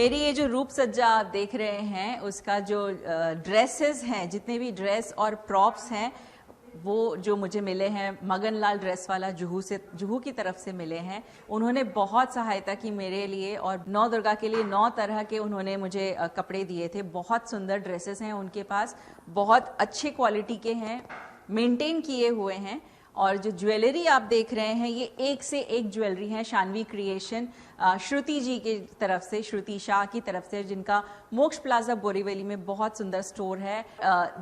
मेरी ये जो रूप सज्जा आप देख रहे हैं, उसका जो ड्रेसेस हैं, जितने भी ड्रेस और प्रॉप्स हैं, वो जो मुझे मिले हैं मगन लाल ड्रेस वाला जुहू की तरफ से मिले हैं। उन्होंने बहुत सहायता की मेरे लिए और नौ दुर्गा के लिए 9 तरह के उन्होंने मुझे कपड़े दिए थे। बहुत सुंदर ड्रेसेस हैं उनके पास, बहुत अच्छे क्वालिटी के हैं, मेंटेन किए हुए हैं। और जो ज्वेलरी आप देख रहे हैं, ये एक से एक ज्वेलरी है। शानवी क्रिएशन श्रुति जी की तरफ से, श्रुति शाह की तरफ से, जिनका मोक्ष प्लाजा बोरीवली में बहुत सुंदर स्टोर है।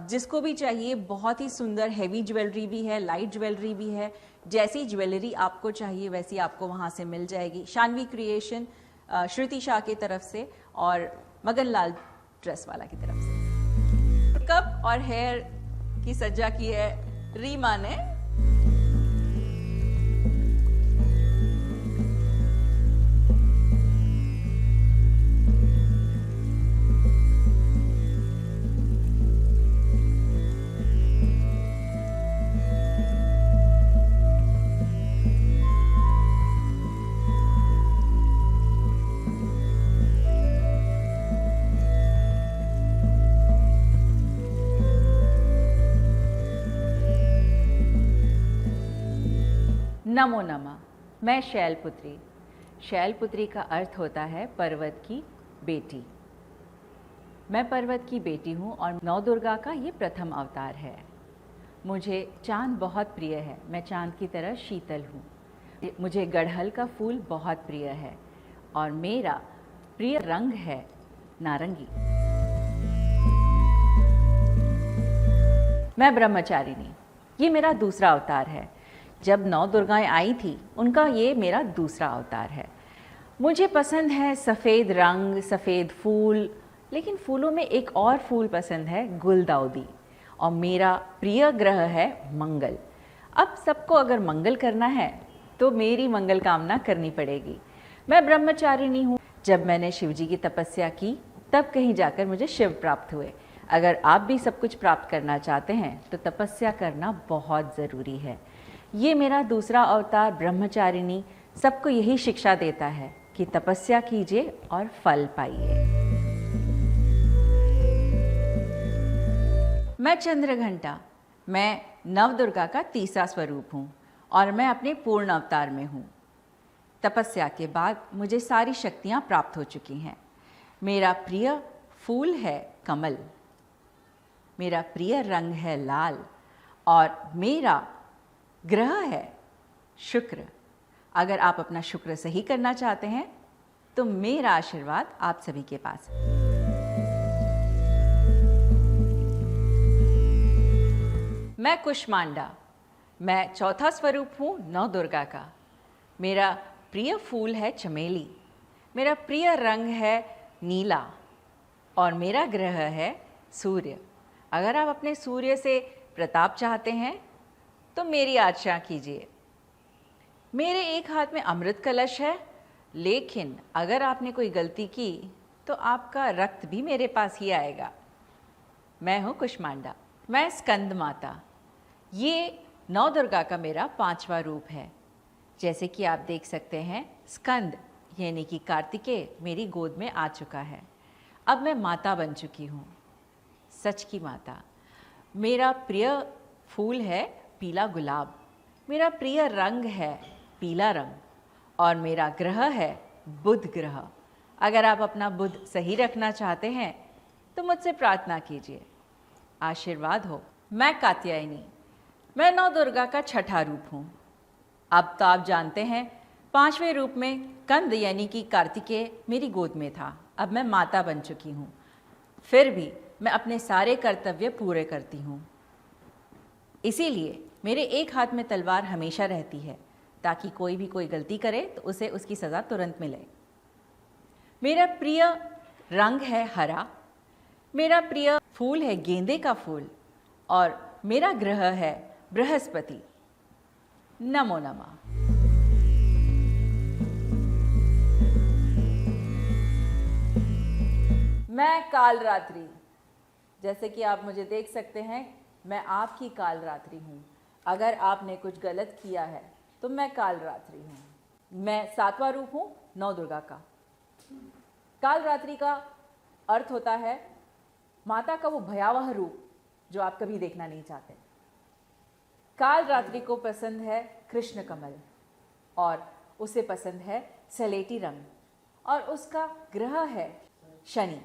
जिसको भी चाहिए, बहुत ही सुंदर हेवी ज्वेलरी भी है, लाइट ज्वेलरी भी है। जैसी ज्वेलरी आपको चाहिए वैसी आपको वहां से मिल जाएगी। शानवी क्रिएशन श्रुति शाह की तरफ से और मगन लाल ड्रेस वाला की तरफ से। मेकअप और हेयर की सज्जा की है रीमा ने। नमो नमः। मैं शैलपुत्री। शैलपुत्री का अर्थ होता है पर्वत की बेटी। मैं पर्वत की बेटी हूँ और नौ दुर्गा का ये प्रथम अवतार है। मुझे चांद बहुत प्रिय है। मैं चांद की तरह शीतल हूँ। मुझे गड़हल का फूल बहुत प्रिय है और मेरा प्रिय रंग है नारंगी। मैं ब्रह्मचारिणी। ये मेरा दूसरा अवतार है। जब 9 दुर्गाएं आई थी, उनका ये मेरा दूसरा अवतार है। मुझे पसंद है सफ़ेद रंग, सफ़ेद फूल, लेकिन फूलों में एक और फूल पसंद है, गुलदाउदी। और मेरा प्रिय ग्रह है मंगल। अब सबको अगर मंगल करना है तो मेरी मंगल कामना करनी पड़ेगी। मैं ब्रह्मचारिणी हूँ। जब मैंने शिव जी की तपस्या की, तब कहीं जाकर मुझे शिव प्राप्त हुए। अगर आप भी सब कुछ प्राप्त करना चाहते हैं तो तपस्या करना बहुत ज़रूरी है। ये मेरा दूसरा अवतार ब्रह्मचारिणी सबको यही शिक्षा देता है कि तपस्या कीजिए और फल पाइए। मैं चंद्रघंटा। मैं नवदुर्गा का तीसरा स्वरूप हूँ और मैं अपने पूर्ण अवतार में हूँ। तपस्या के बाद मुझे सारी शक्तियाँ प्राप्त हो चुकी हैं। मेरा प्रिय फूल है कमल, मेरा प्रिय रंग है लाल और मेरा ग्रह है शुक्र। अगर आप अपना शुक्र सही करना चाहते हैं तो मेरा आशीर्वाद आप सभी के पास है। मैं कुष्मांडा। मैं चौथा स्वरूप हूँ नौ दुर्गा का। मेरा प्रिय फूल है चमेली, मेरा प्रिय रंग है नीला और मेरा ग्रह है सूर्य। अगर आप अपने सूर्य से प्रताप चाहते हैं तो मेरी आज्ञा कीजिए। मेरे एक हाथ में अमृत कलश है, लेकिन अगर आपने कोई गलती की तो आपका रक्त भी मेरे पास ही आएगा। मैं हूँ कुष्मांडा। मैं स्कंद माता। ये नौ दुर्गा का मेरा 5वां रूप है। जैसे कि आप देख सकते हैं, स्कंद यानी कि कार्तिकेय मेरी गोद में आ चुका है। अब मैं माता बन चुकी हूँ, सच की माता। मेरा प्रिय फूल है पीला गुलाब, मेरा प्रिय रंग है पीला रंग और मेरा ग्रह है बुध ग्रह। अगर आप अपना बुध सही रखना चाहते हैं तो मुझसे प्रार्थना कीजिए, आशीर्वाद हो। मैं कात्यायनी। मैं नौ दुर्गा का 6ठा रूप हूँ। अब तो आप जानते हैं 5वें रूप में कंद यानी कि कार्तिकेय मेरी गोद में था। अब मैं माता बन चुकी हूँ। फिर भी मैं अपने सारे कर्तव्य पूरे करती हूँ। इसीलिए मेरे एक हाथ में तलवार हमेशा रहती है, ताकि कोई भी कोई गलती करे तो उसे उसकी सज़ा तुरंत मिले। मेरा प्रिय रंग है हरा, मेरा प्रिय फूल है गेंदे का फूल और मेरा ग्रह है बृहस्पति। नमो नमः। मैं कालरात्रि। जैसे कि आप मुझे देख सकते हैं, मैं आपकी कालरात्रि हूँ। अगर आपने कुछ गलत किया है तो मैं कालरात्रि हूँ। मैं 7वां रूप हूँ नौ दुर्गा का। कालरात्रि का अर्थ होता है माता का वो भयावह रूप जो आप कभी देखना नहीं चाहते। कालरात्रि को पसंद है कृष्ण कमल और उसे पसंद है सलेटी रंग और उसका ग्रह है शनि।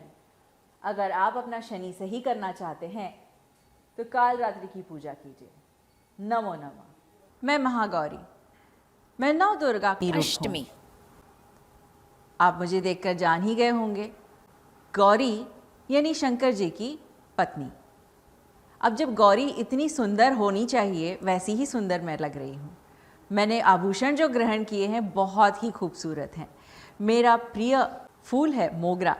अगर आप अपना शनि सही करना चाहते हैं तो कालरात्रि की पूजा कीजिए। नमो नमः। मैं महागौरी, मैं नव दुर्गा की अष्टमी। आप मुझे देखकर जान ही गए होंगे, गौरी यानी शंकर जी की पत्नी। अब जब गौरी इतनी सुंदर होनी चाहिए वैसी ही सुंदर मैं लग रही हूँ। मैंने आभूषण जो ग्रहण किए हैं बहुत ही खूबसूरत हैं। मेरा प्रिय फूल है मोगरा,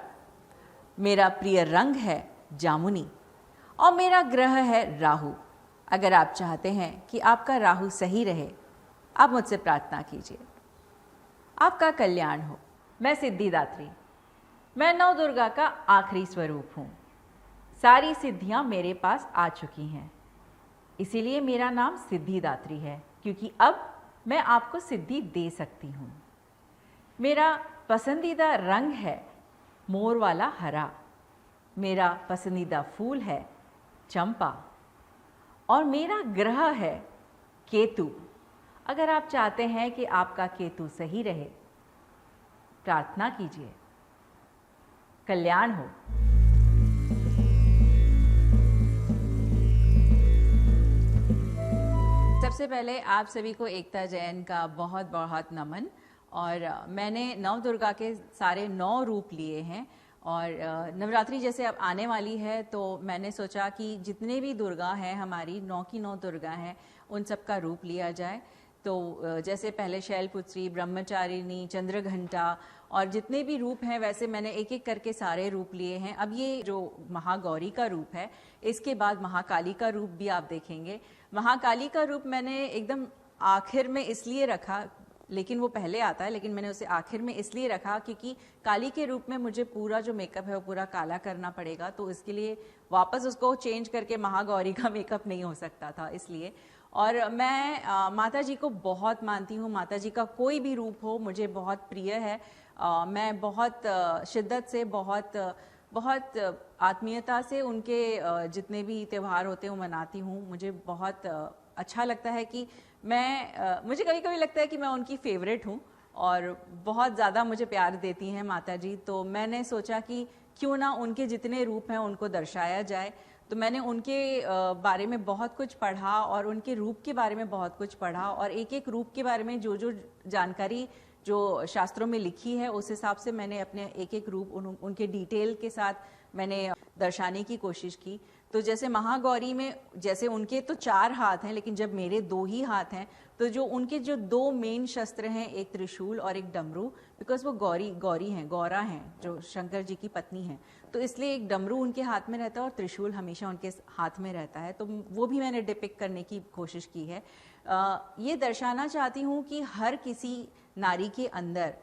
मेरा प्रिय रंग है जामुनी और मेरा ग्रह है राहु। अगर आप चाहते हैं कि आपका राहु सही रहे, आप मुझसे प्रार्थना कीजिए, आपका कल्याण हो। मैं सिद्धिदात्री, मैं नव दुर्गा का आखिरी स्वरूप हूँ। सारी सिद्धियाँ मेरे पास आ चुकी हैं, इसीलिए मेरा नाम सिद्धिदात्री है, क्योंकि अब मैं आपको सिद्धि दे सकती हूँ। मेरा पसंदीदा रंग है मोर वाला हरा, मेरा पसंदीदा फूल है चंपा और मेरा ग्रह है केतु। अगर आप चाहते हैं कि आपका केतु सही रहे, प्रार्थना कीजिए, कल्याण हो। सबसे पहले आप सभी को एकता जयंती का बहुत बहुत नमन। और मैंने नव दुर्गा के सारे 9 रूप लिए हैं और नवरात्रि जैसे अब आने वाली है तो मैंने सोचा कि जितने भी दुर्गा हैं हमारी 9 की 9 दुर्गा हैं, उन सब का रूप लिया जाए। तो जैसे पहले शैलपुत्री, ब्रह्मचारिणी, चंद्रघंटा और जितने भी रूप हैं वैसे मैंने एक एक करके सारे रूप लिए हैं। अब ये जो महागौरी का रूप है, इसके बाद महाकाली का रूप भी आप देखेंगे। महाकाली का रूप मैंने एकदम आखिर में इसलिए रखा, लेकिन वो पहले आता है, लेकिन मैंने उसे आखिर में इसलिए रखा क्योंकि काली के रूप में मुझे पूरा जो मेकअप है वो पूरा काला करना पड़ेगा, तो इसके लिए वापस उसको चेंज करके महागौरी का मेकअप नहीं हो सकता था, इसलिए। और मैं माता जी को बहुत मानती हूँ। माता जी का कोई भी रूप हो मुझे बहुत प्रिय है। मैं बहुत शिद्दत से, बहुत आत्मीयता से उनके जितने भी त्यौहार होते हैं वो मनाती हूँ। मुझे बहुत अच्छा लगता है कि मुझे कभी कभी लगता है कि मैं उनकी फेवरेट हूँ और बहुत ज़्यादा मुझे प्यार देती हैं माता जी। तो मैंने सोचा कि क्यों ना उनके जितने रूप हैं उनको दर्शाया जाए। तो मैंने उनके बारे में बहुत कुछ पढ़ा और उनके रूप के बारे में बहुत कुछ पढ़ा और एक एक रूप के बारे में जो जो जानकारी जो शास्त्रों में लिखी है उस हिसाब से मैंने अपने एक एक रूप उनके डिटेल के साथ मैंने दर्शाने की कोशिश की। तो जैसे महागौरी में जैसे उनके तो 4 हाथ हैं, लेकिन जब मेरे 2 ही हाथ हैं, तो जो उनके जो 2 मेन शस्त्र हैं, एक त्रिशूल और एक डमरू, बिकॉज वो गौरी हैं, गौरा हैं, जो शंकर जी की पत्नी हैं, तो इसलिए एक डमरू उनके हाथ में रहता है और त्रिशूल हमेशा उनके हाथ में रहता है। तो वो भी मैंने डिपिक्ट करने की कोशिश की है। ये दर्शाना चाहती हूँ कि हर किसी नारी के अंदर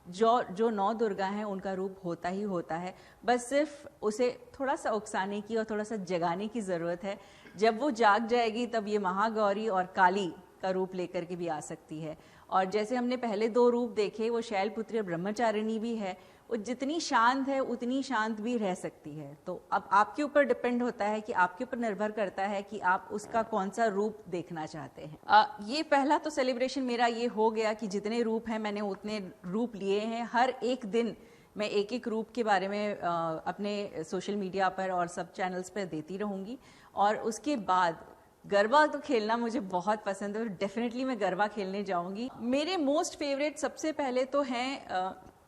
जो 9 दुर्गा हैं उनका रूप होता ही होता है, बस सिर्फ उसे थोड़ा सा उकसाने की और थोड़ा सा जगाने की ज़रूरत है। जब वो जाग जाएगी तब ये महागौरी और काली का रूप लेकर के भी आ सकती है। और जैसे हमने पहले 2 रूप देखे, वो शैलपुत्री और ब्रह्मचारिणी भी है, वो जितनी शांत है उतनी शांत भी रह सकती है। तो अब आपके ऊपर डिपेंड होता है कि आपके ऊपर निर्भर करता है कि आप उसका कौन सा रूप देखना चाहते हैं। ये पहला तो सेलिब्रेशन मेरा ये हो गया कि जितने रूप हैं मैंने उतने रूप लिए हैं। हर एक दिन मैं एक एक रूप के बारे में अपने सोशल मीडिया पर और सब चैनल्स पर देती रहूँगी। और उसके बाद गरबा तो खेलना मुझे बहुत पसंद है और डेफिनेटली मैं गरबा खेलने जाऊँगी। मेरे मोस्ट फेवरेट सबसे पहले तो हैं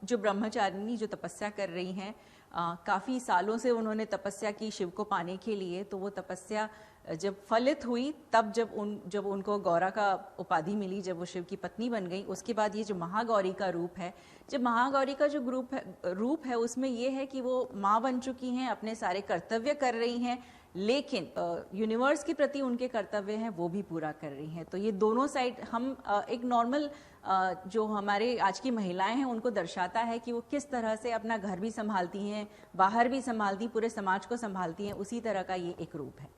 जो ब्रह्मचारिणी, जो तपस्या कर रही हैं। काफ़ी सालों से उन्होंने तपस्या की शिव को पाने के लिए। तो वो तपस्या जब फलित हुई तब जब उनको गौरा का उपाधि मिली, जब वो शिव की पत्नी बन गई, उसके बाद ये जो महागौरी का रूप है, जब महागौरी का जो रूप है उसमें ये है कि वो माँ बन चुकी हैं, अपने सारे कर्तव्य कर रही हैं, लेकिन यूनिवर्स के प्रति उनके कर्तव्य हैं वो भी पूरा कर रही हैं। तो ये दोनों साइड हम एक नॉर्मल जो हमारे आज की महिलाएं हैं उनको दर्शाता है कि वो किस तरह से अपना घर भी संभालती हैं, बाहर भी संभालती, पूरे समाज को संभालती हैं। उसी तरह का ये एक रूप है।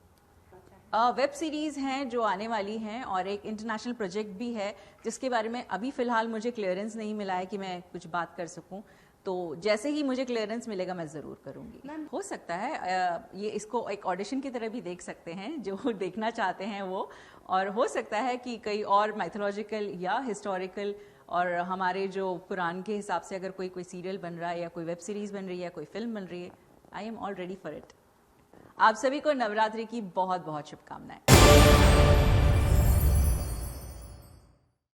वेब सीरीज़ हैं जो आने वाली हैं और एक इंटरनेशनल प्रोजेक्ट भी है जिसके बारे में अभी फ़िलहाल मुझे क्लियरेंस नहीं मिला है कि मैं कुछ बात कर सकूं। तो जैसे ही मुझे क्लियरेंस मिलेगा मैं ज़रूर करूँगी। हो सकता है ये इसको एक ऑडिशन की तरह भी देख सकते हैं, जो देखना चाहते हैं वो, और हो सकता है कि कई और माइथोलॉजिकल या हिस्टोरिकल और हमारे जो पुराण के हिसाब से अगर कोई सीरियल बन रहा है या कोई वेब सीरीज़ बन रही है या कोई फिल्म बन रही है, I am all ready for it. आप सभी को नवरात्रि की बहुत बहुत शुभकामनाएं।